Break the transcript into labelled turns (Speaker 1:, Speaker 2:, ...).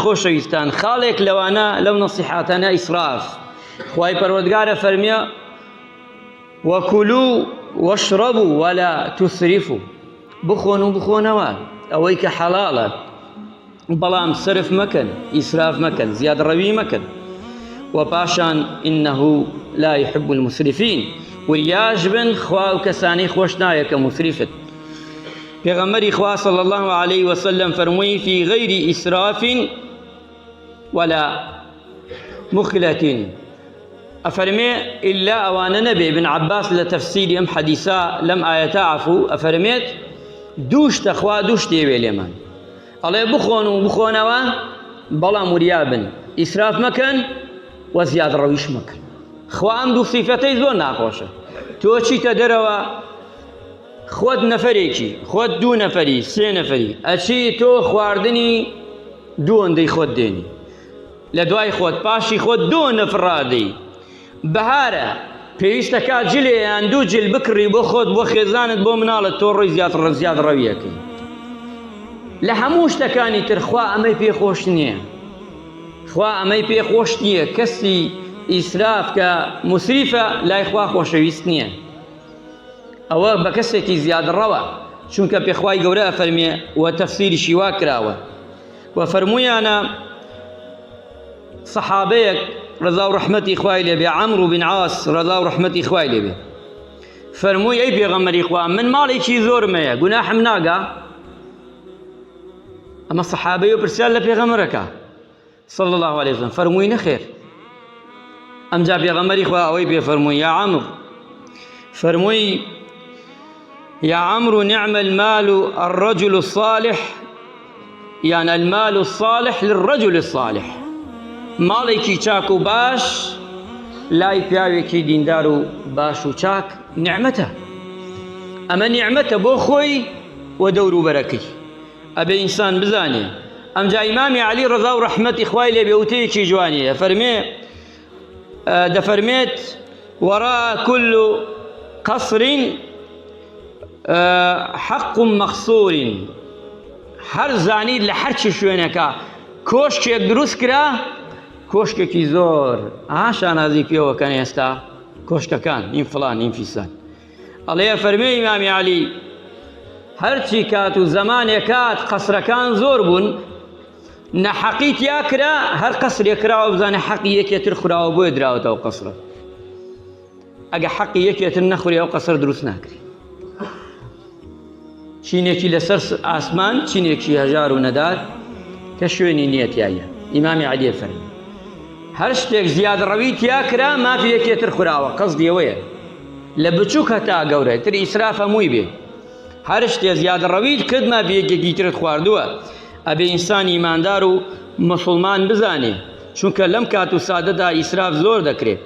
Speaker 1: خۆشەویستان خاڵێک لەوانە لەو نەسیحاتانە ئیسراف خوای پەروەردگارە فەرمیە وەکولوا واشربوا ولا تسرفوا بخۆن و بخۆنەوە ئەوەی کە حەڵاڵە بەڵام سرف مەکەن ئیسراف مەکەن زیادڕەوی مەکەن و پاشان إنه لا يحب المسرفين وریاش بن خوا و کەسانی خۆش نایە کە مسرفت پێغەمبەری خوا صلی الله عليه وسلم فەرمووی في غير إسراف ولا مخلة أفرمي إلا أوان نبي بن عباس لتفسير أم حديثا لم آياتا عفو أفرميت دوش تخوا دوش ديوي لمن الله بخونوا بلا مريابن إسراف مكان وزياد رويش مكان خوا أم دو صفتي زور ناقوشة تو چی تدروا خود نفريكي خود دو نفري سي نفري أشي تو خواردني دو اندي خود ديني لدواي خود باشي خود دو نفرادي بهارە پێویستەکە جلێیان دوو جل بکڕی بۆ خۆت بۆ خێزانت بۆ مناڵت تۆ ڕۆی زیاد ڕەویەکەی لە هەموو شتەکانی تر خوا ئەمەی پێخۆش نییە خوا ئەمەی پێخۆش نییە کەسی ئیسراف کە مسریفە لای خوا خۆشەویست نییە ئەوە بە کەسێکی زیادڕەوە چونکە پێخوای گەورە ئەفەرمێ و تەفسیریشی وا کراوە و فەرموویانە سەحابەیەک رضا و رحمتی خوای لێ بێ عەمرو بن عاس رضا و رحمتی خوای لێ بێ فەرمووی ئەی پێغەمبەری خوا من ماڵێکی زۆرم هەیە گوناحم ناگا ئەمە سەحابەی و پرسیار لە پێغەمبەرەکە صلی الله عليه وسلم فەرمووی نەخێر ئەمجا پێغەمبەری خوا ئەوەی پێ فەرمووی یا عەمر فەرمووی يا عمرو نعم المال الرجل الصالح يعني المال الصالح للرجل الصالح ماڵێکی چاک و باش لای پیاوێکی دیندار و باش و چاک نیعمەتە ئەمە نیعمەتە بۆ خۆی و دەور و بەرەکەی ئەبێ ئینسان بزانێ ئەمجا ئیمامی عەلی ڕەزا و ڕەحمەتی خوای لێ بێ وتەیەکی جوانیە دەفەرمێت وراء كل قصر حق مەخسوور هەر زانید لە هەرچی شوێنەکە کۆشکێک دروست کرا کۆشکێکی زۆر شانازی پێوەکەن ئێستا کۆشکەکان ئین فڵان ئین فیسان ئەڵێ فەرمێ ئیمامی عەلی هەرچی کات و زەمانێک کات قەسرەکان زۆر بوون نەحەقی تیا کرا هەر قەسرێک کراوە بزانێ حەقی یەکێتر خوراوە بۆیە دراوەتەوە قەسرە ئەگە حەقی یەکێتر نەخوری ئەو قەسر دروست ناکری چینێکی لەسەر ئاسمان چینێکی هەژار و نەدار کە شوێنی نیەتیایە ئیمامی عەلی فەرمێ هەر شتێک زیادڕەوی تیا کرا مافی یەکێتر خوراوە قەسدی ئەوەیە لە بچووک هەتا گەورە تر ئیسراف هەمووی بێ هەر شتێ زیادڕەویت کرد مافی یەکێکی ترت خواردووە ئەبێ ئینسان ئیماندار و مسڵمان بزانێ چونکە لەم کات و سادەدا ئیسراف زۆر دەکرێت